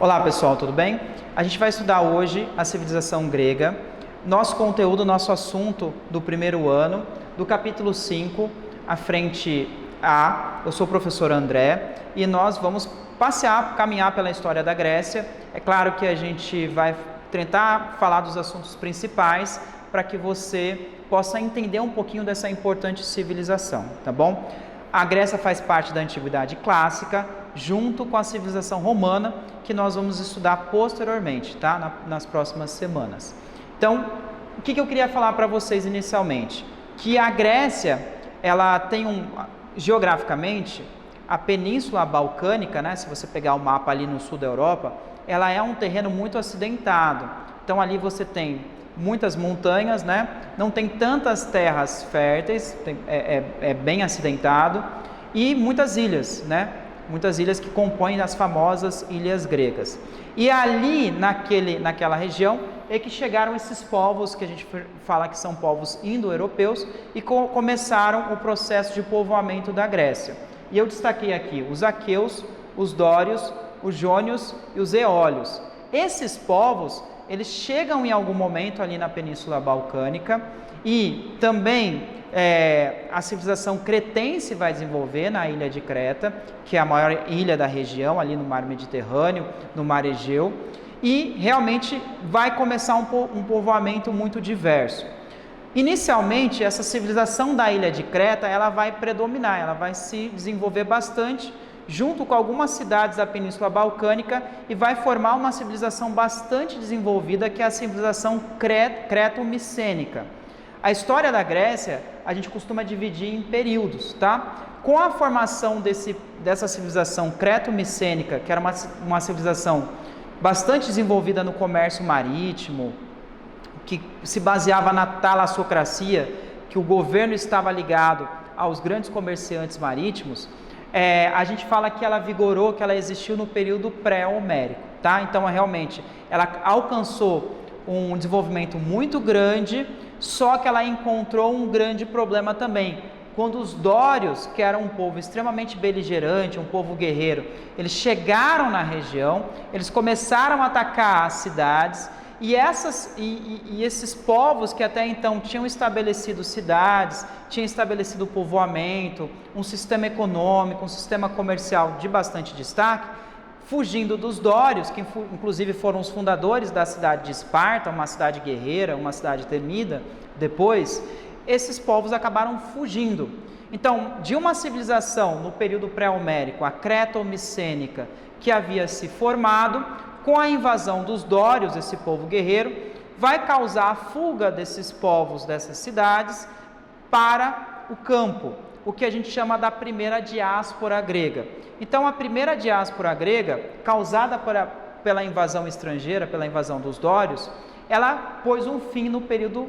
Olá pessoal, tudo bem? A gente vai estudar hoje a civilização grega, nosso conteúdo, nosso assunto do primeiro ano, do capítulo 5, a frente A. Eu sou o professor André e nós vamos caminhar pela história da Grécia. É claro que a gente vai tentar falar dos assuntos principais para que você possa entender um pouquinho dessa importante civilização, tá bom? A Grécia faz parte da Antiguidade Clássica, junto com a civilização romana, que nós vamos estudar posteriormente, tá? Nas próximas semanas. Então, o que eu queria falar para vocês inicialmente? Que a Grécia, ela tem geograficamente, a Península Balcânica, né? Se você pegar o mapa ali no sul da Europa, ela é um terreno muito acidentado. Então, ali você tem muitas montanhas, né? Não tem tantas terras férteis, é bem acidentado, e muitas ilhas, né? Muitas ilhas que compõem as famosas ilhas gregas. E ali, naquela região, é que chegaram esses povos que a gente fala que são povos indo-europeus e começaram o processo de povoamento da Grécia. E eu destaquei aqui os aqueus, os dórios, os jônios e os eólios. Esses povos, eles chegam em algum momento ali na Península Balcânica e também a civilização cretense vai desenvolver na ilha de Creta, que é a maior ilha da região, ali no mar Mediterrâneo, no mar Egeu, e realmente vai começar um povoamento muito diverso. Inicialmente, essa civilização da ilha de Creta, ela vai predominar, ela vai se desenvolver bastante, junto com algumas cidades da Península Balcânica, e vai formar uma civilização bastante desenvolvida, que é a civilização creto-micênica. A história da Grécia, a gente costuma dividir em períodos, tá? Com a formação dessa civilização creto-micênica, que era uma civilização bastante desenvolvida no comércio marítimo, que se baseava na talassocracia, que o governo estava ligado aos grandes comerciantes marítimos, a gente fala que ela vigorou, que ela existiu no período pré-homérico, tá? Então, realmente, ela alcançou um desenvolvimento muito grande, só que ela encontrou um grande problema também. Quando os dórios, que eram um povo extremamente beligerante, um povo guerreiro, eles chegaram na região, eles começaram a atacar as cidades, e esses povos que até então tinham estabelecido cidades, tinham estabelecido povoamento, um sistema econômico, um sistema comercial de bastante destaque, fugindo dos dórios, que inclusive foram os fundadores da cidade de Esparta, uma cidade guerreira, uma cidade temida, depois, esses povos acabaram fugindo. Então, de uma civilização no período pré-homérico, a creto-micênica, que havia se formado, com a invasão dos dórios, esse povo guerreiro, vai causar a fuga desses povos, dessas cidades, para o campo, o que a gente chama da primeira diáspora grega. Então, a primeira diáspora grega, causada pela invasão estrangeira, pela invasão dos dórios, ela pôs um fim no período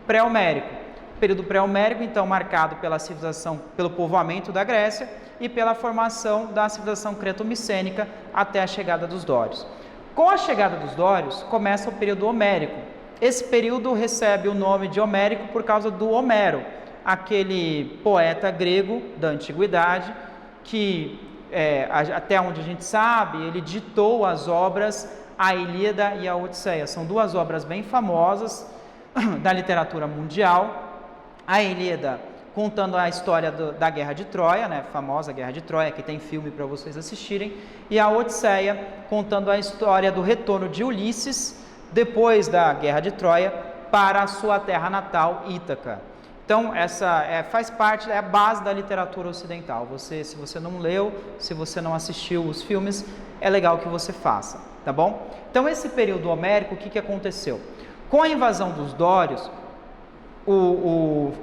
pré-homérico. O período pré-homérico, então, marcado pela civilização, pelo povoamento da Grécia e pela formação da civilização creto-micênica até a chegada dos dórios. Com a chegada dos dórios, começa o período homérico. Esse período recebe o nome de homérico por causa do Homero, aquele poeta grego da antiguidade, que até onde a gente sabe, ele ditou as obras A Ilíada e a Odisseia. São duas obras bem famosas da literatura mundial. A Ilíada contando a história da Guerra de Troia, né, a famosa Guerra de Troia, que tem filme para vocês assistirem, e a Odisseia contando a história do retorno de Ulisses, depois da Guerra de Troia, para a sua terra natal, Ítaca. Então, essa faz parte, é a base da literatura ocidental. Se você não leu, se você não assistiu os filmes, é legal que você faça, tá bom? Então, esse período homérico, o que aconteceu? Com a invasão dos dórios,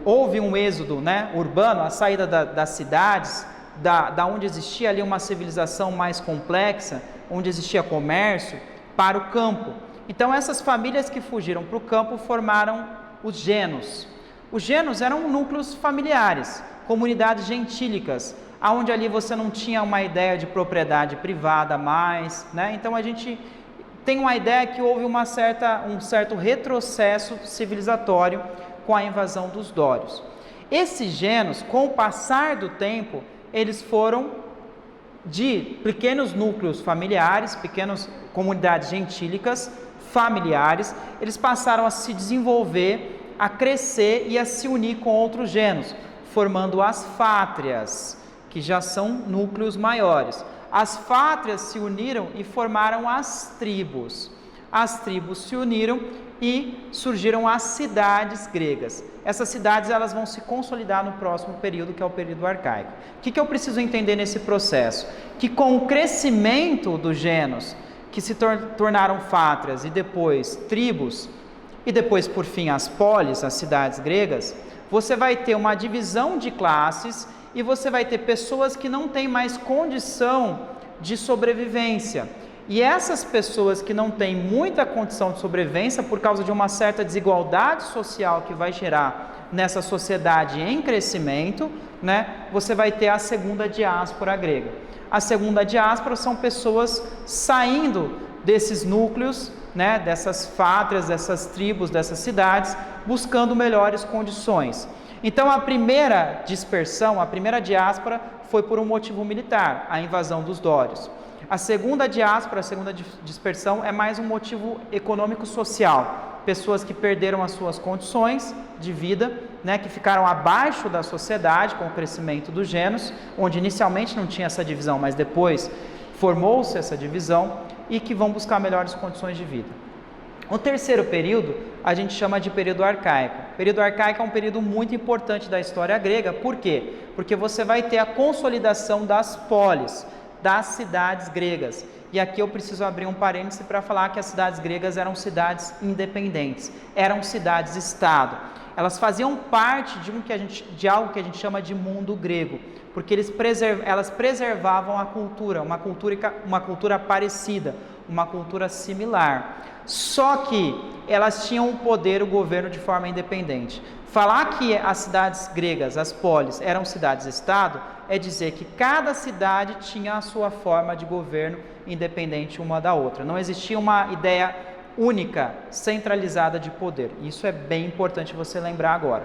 houve um êxodo, né, urbano, a saída das cidades, da onde existia ali uma civilização mais complexa, onde existia comércio, para o campo. Então, essas famílias que fugiram para o campo formaram os genos. Os genos eram núcleos familiares, comunidades gentílicas, onde ali você não tinha uma ideia de propriedade privada mais, né? Então a gente tem uma ideia que houve um certo retrocesso civilizatório com a invasão dos dórios. Esses genos, com o passar do tempo, eles foram de pequenos núcleos familiares, pequenas comunidades gentílicas, familiares, eles passaram a se desenvolver, a crescer e a se unir com outros gêneros, formando as fátrias, que já são núcleos maiores. As fátrias se uniram e formaram as tribos. As tribos se uniram e surgiram as cidades gregas. Essas cidades elas vão se consolidar no próximo período, que é o período arcaico. O que eu preciso entender nesse processo? Que com o crescimento dos gêneros, que se tornaram fátrias e depois tribos, e depois, por fim, as polis, as cidades gregas, você vai ter uma divisão de classes e você vai ter pessoas que não têm mais condição de sobrevivência. E essas pessoas que não têm muita condição de sobrevivência, por causa de uma certa desigualdade social que vai gerar nessa sociedade em crescimento, você vai ter a segunda diáspora grega. A segunda diáspora são pessoas saindo desses núcleos, dessas fátrias, dessas tribos, dessas cidades, buscando melhores condições. Então a primeira dispersão, a primeira diáspora foi por um motivo militar, a invasão dos dórios. A segunda diáspora, a segunda dispersão é mais um motivo econômico-social. Pessoas que perderam as suas condições de vida, que ficaram abaixo da sociedade com o crescimento dos gêneros, onde inicialmente não tinha essa divisão, mas depois formou-se essa divisão e que vão buscar melhores condições de vida. O terceiro período a gente chama de período arcaico. O período arcaico é um período muito importante da história grega. Por quê? Porque você vai ter a consolidação das polis, das cidades gregas. E aqui eu preciso abrir um parêntese para falar que as cidades gregas eram cidades independentes, eram cidades-estado. Elas faziam parte de algo que a gente chama de mundo grego, porque elas preservavam a cultura, uma cultura parecida, uma cultura similar. Só que elas tinham o poder, o governo de forma independente. Falar que as cidades gregas, as polis, eram cidades-estado, é dizer que cada cidade tinha a sua forma de governo independente uma da outra. Não existia uma ideia única, centralizada de poder. Isso é bem importante você lembrar agora.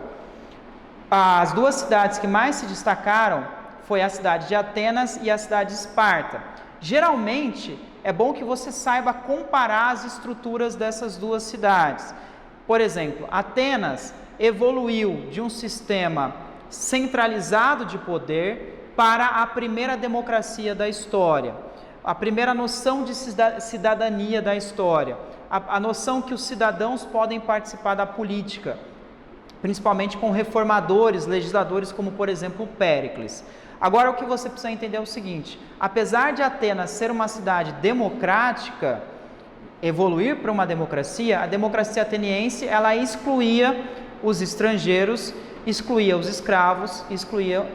As duas cidades que mais se destacaram foi a cidade de Atenas e a cidade de Esparta. Geralmente, é bom que você saiba comparar as estruturas dessas duas cidades. Por exemplo, Atenas evoluiu de um sistema centralizado de poder para a primeira democracia da história, a primeira noção de cidadania da história, a noção que os cidadãos podem participar da política, principalmente com reformadores, legisladores como, por exemplo, Péricles. Agora, o que você precisa entender é o seguinte: apesar de Atenas ser uma cidade democrática, evoluir para uma democracia, a democracia ateniense ela excluía os estrangeiros, excluía os escravos, excluía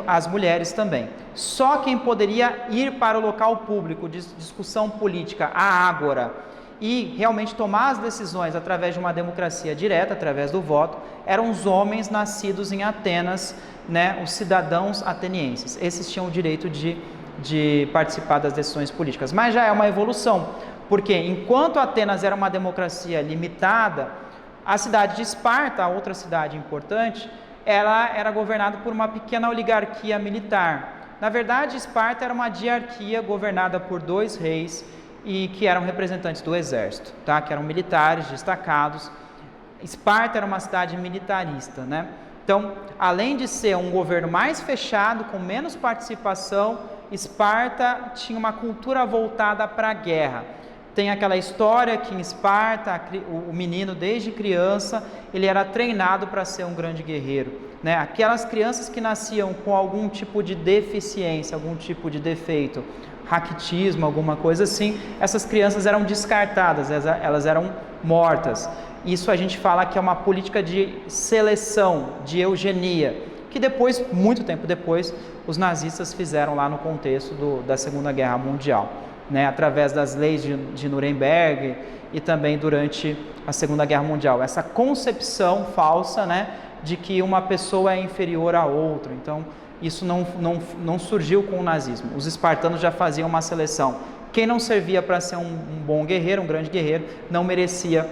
as mulheres também. Só quem poderia ir para o local público de discussão política, a ágora, e realmente tomar as decisões através de uma democracia direta, através do voto, eram os homens nascidos em Atenas, os cidadãos atenienses. Esses tinham o direito de participar das decisões políticas. Mas já é uma evolução, porque enquanto Atenas era uma democracia limitada, a cidade de Esparta, a outra cidade importante, ela era governada por uma pequena oligarquia militar. Na verdade, Esparta era uma diarquia governada por 2 reis e que eram representantes do exército, que eram militares destacados. Esparta era uma cidade militarista, Então, além de ser um governo mais fechado, com menos participação, Esparta tinha uma cultura voltada para a guerra. Tem aquela história que em Esparta, o menino desde criança, ele era treinado para ser um grande guerreiro. Aquelas crianças que nasciam com algum tipo de deficiência, algum tipo de defeito, raquitismo, alguma coisa assim, essas crianças eram descartadas, elas eram mortas. Isso a gente fala que é uma política de seleção, de eugenia, que depois, muito tempo depois, os nazistas fizeram lá no contexto da Segunda Guerra Mundial. Através das leis de Nuremberg e também durante a Segunda Guerra Mundial. Essa concepção falsa, de que uma pessoa é inferior à outra. Então, isso não surgiu com o nazismo. Os espartanos já faziam uma seleção. Quem não servia para ser um bom guerreiro, um grande guerreiro, não merecia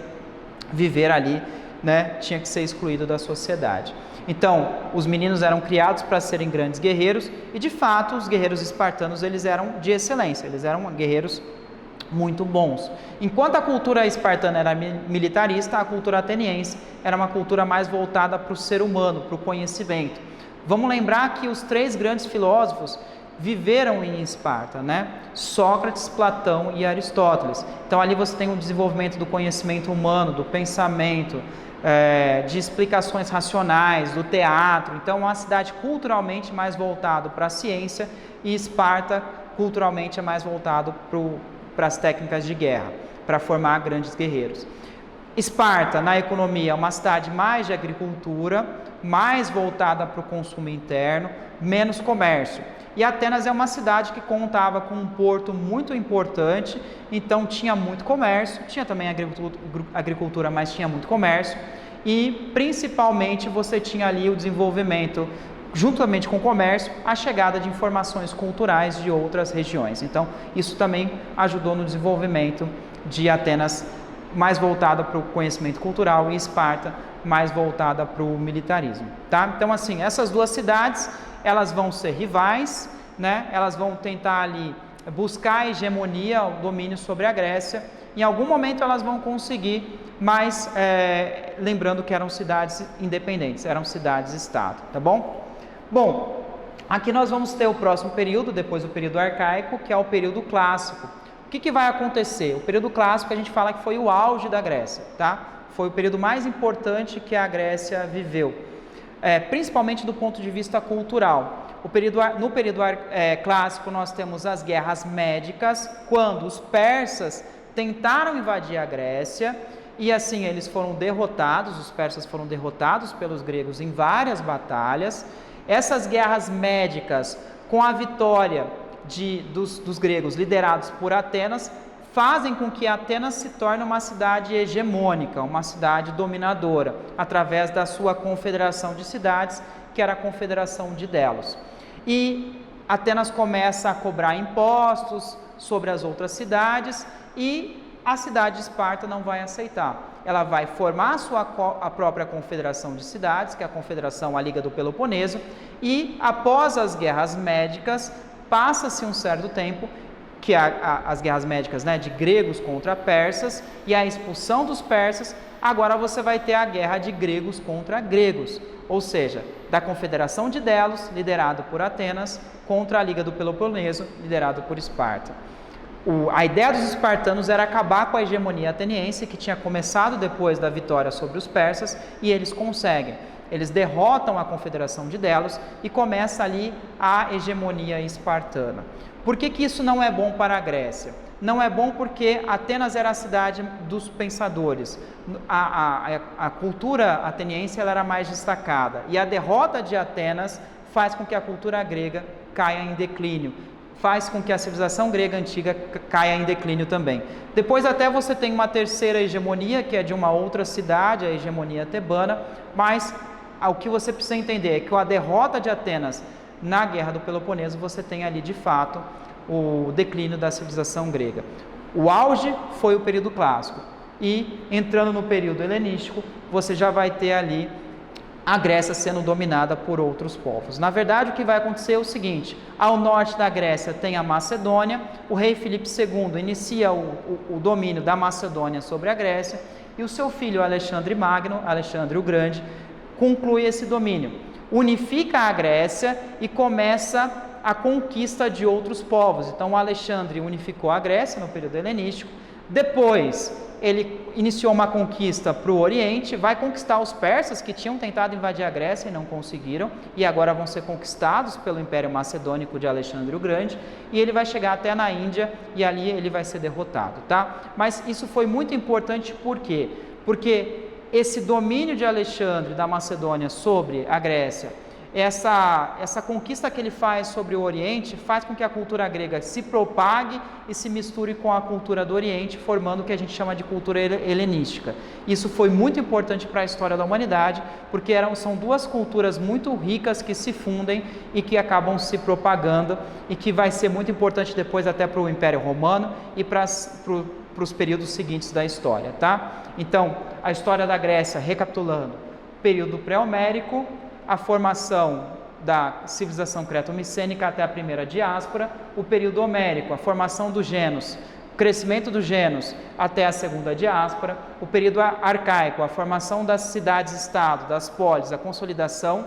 viver ali né, tinha que ser excluído da sociedade. Então, os meninos eram criados para serem grandes guerreiros e, de fato, os guerreiros espartanos eles eram de excelência, eles eram guerreiros muito bons. Enquanto a cultura espartana era militarista, a cultura ateniense era uma cultura mais voltada para o ser humano, para o conhecimento. Vamos lembrar que os 3 grandes filósofos viveram em Esparta, né? Sócrates, Platão e Aristóteles. Então ali você tem o desenvolvimento do conhecimento humano, do pensamento, de explicações racionais, do teatro. Então uma cidade culturalmente mais voltada para a ciência, e Esparta culturalmente é mais voltado para as técnicas de guerra, para formar grandes guerreiros. Esparta, na economia, é uma cidade mais de agricultura, mais voltada para o consumo interno, menos comércio. E Atenas é uma cidade que contava com um porto muito importante, então tinha muito comércio, tinha também agricultura, mas tinha muito comércio, e principalmente você tinha ali o desenvolvimento, juntamente com o comércio, a chegada de informações culturais de outras regiões. Então, isso também ajudou no desenvolvimento de Atenas, mais voltada para o conhecimento cultural, e Esparta mais voltada para o militarismo, tá? Então, assim, essas 2 cidades, elas vão ser rivais, né? Elas vão tentar ali buscar a hegemonia, o domínio sobre a Grécia. Em algum momento elas vão conseguir, mas lembrando que eram cidades independentes, eram cidades-estado, tá bom? Bom, aqui nós vamos ter o próximo período, depois do período arcaico, que é o período clássico. O que vai acontecer? O período clássico a gente fala que foi o auge da Grécia, tá? Foi o período mais importante que a Grécia viveu, principalmente do ponto de vista cultural. No período clássico nós temos as guerras médicas, quando os persas tentaram invadir a Grécia, e assim eles foram derrotados, os persas foram derrotados pelos gregos em várias batalhas. Essas guerras médicas, com a vitória dos gregos liderados por Atenas, fazem com que Atenas se torne uma cidade hegemônica, uma cidade dominadora, através da sua confederação de cidades, que era a Confederação de Delos. E Atenas começa a cobrar impostos sobre as outras cidades, e a cidade de Esparta não vai aceitar. Ela vai formar a própria confederação de cidades, que é a Confederação, a Liga do Peloponeso, e após as guerras médicas, passa-se um certo tempo, que as guerras médicas, né, de gregos contra persas, e a expulsão dos persas. Agora você vai ter a guerra de gregos contra gregos, ou seja, da Confederação de Delos, liderado por Atenas, contra a Liga do Peloponeso, liderado por Esparta. A ideia dos espartanos era acabar com a hegemonia ateniense, que tinha começado depois da vitória sobre os persas, e eles conseguem. Eles derrotam a Confederação de Delos e começa ali a hegemonia espartana. Por que isso não é bom para a Grécia? Não é bom porque Atenas era a cidade dos pensadores. A cultura ateniense ela era mais destacada, e a derrota de Atenas faz com que a cultura grega caia em declínio, faz com que a civilização grega antiga caia em declínio também. Depois até você tem uma terceira hegemonia, que é de uma outra cidade, a hegemonia tebana, mas o que você precisa entender é que com a derrota de Atenas na Guerra do Peloponeso, você tem ali de fato o declínio da civilização grega. O auge foi o período clássico, e entrando no período helenístico, você já vai ter ali a Grécia sendo dominada por outros povos. Na verdade, o que vai acontecer é o seguinte: ao norte da Grécia tem a Macedônia, o rei Filipe II inicia o domínio da Macedônia sobre a Grécia, e o seu filho Alexandre Magno, Alexandre o Grande, conclui esse domínio, unifica a Grécia e começa a conquista de outros povos. Então, Alexandre unificou a Grécia no período helenístico. Depois, ele iniciou uma conquista para o Oriente, vai conquistar os persas, que tinham tentado invadir a Grécia e não conseguiram, e agora vão ser conquistados pelo Império Macedônico de Alexandre o Grande, e ele vai chegar até na Índia, e ali ele vai ser derrotado, tá? Mas isso foi muito importante, por quê? Porque esse domínio de Alexandre da Macedônia sobre a Grécia, essa conquista que ele faz sobre o Oriente, faz com que a cultura grega se propague e se misture com a cultura do Oriente, formando o que a gente chama de cultura helenística. Isso foi muito importante para a história da humanidade, porque são duas culturas muito ricas que se fundem e que acabam se propagando, e que vai ser muito importante depois até para o Império Romano e para os períodos seguintes da história, tá? Então, a história da Grécia, recapitulando, período pré-homérico, a formação da civilização creto-micênica até a primeira diáspora, o período homérico, a formação do Gênos, o crescimento do Gênos até a segunda diáspora, o período arcaico, a formação das cidades-estado, das polis, a consolidação,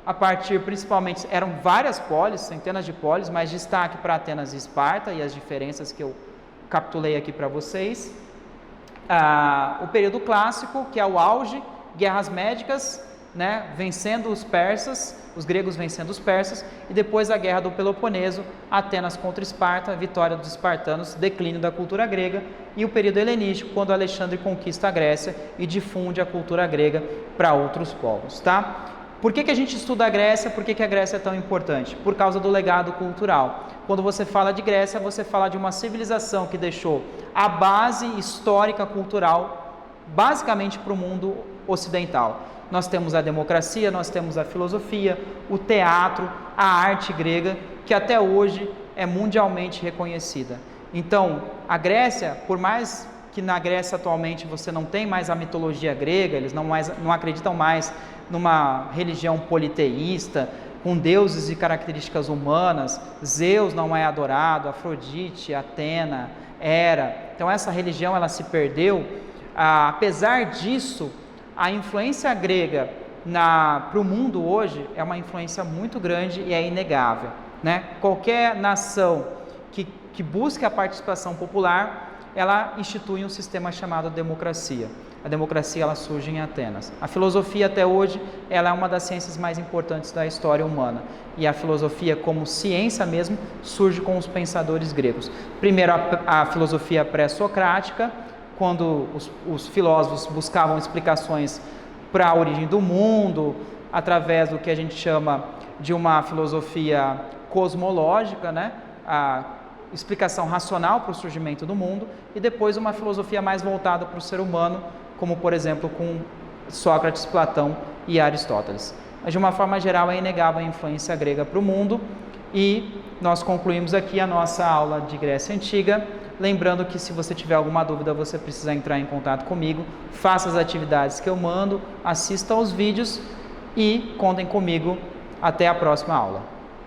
a partir principalmente, eram várias polis, centenas de polis, mas destaque para Atenas e Esparta e as diferenças que eu capitulei aqui para vocês. O período clássico, que é o auge, guerras médicas, né, vencendo os persas, os gregos vencendo os persas, e depois a guerra do Peloponeso, Atenas contra Esparta, vitória dos espartanos, declínio da cultura grega, e o período helenístico, quando Alexandre conquista a Grécia e difunde a cultura grega para outros povos, tá? Por que a gente estuda a Grécia? Por que a Grécia é tão importante? Por causa do legado cultural. Quando você fala de Grécia, você fala de uma civilização que deixou a base histórica cultural basicamente para o mundo ocidental. Nós temos a democracia, nós temos a filosofia, o teatro, a arte grega, que até hoje é mundialmente reconhecida. Então, a Grécia, por mais que na Grécia atualmente você não tem mais a mitologia grega, eles não acreditam mais numa religião politeísta, com deuses e características humanas, Zeus não é adorado, Afrodite, Atena, Hera, então essa religião ela se perdeu. Apesar disso, a influência grega para o mundo hoje é uma influência muito grande e é inegável, né? Qualquer nação que busque a participação popular, ela institui um sistema chamado democracia. A democracia ela surge em Atenas. A filosofia até hoje ela é uma das ciências mais importantes da história humana. E a filosofia como ciência mesmo surge com os pensadores gregos. Primeiro a filosofia pré-socrática, quando os filósofos buscavam explicações para a origem do mundo, através do que a gente chama de uma filosofia cosmológica, né? A explicação racional para o surgimento do mundo, e depois uma filosofia mais voltada para o ser humano, como por exemplo com Sócrates, Platão e Aristóteles. Mas de uma forma geral é inegável a influência grega para o mundo, e nós concluímos aqui a nossa aula de Grécia Antiga, lembrando que se você tiver alguma dúvida você precisa entrar em contato comigo, faça as atividades que eu mando, assista aos vídeos e contem comigo. Até a próxima aula.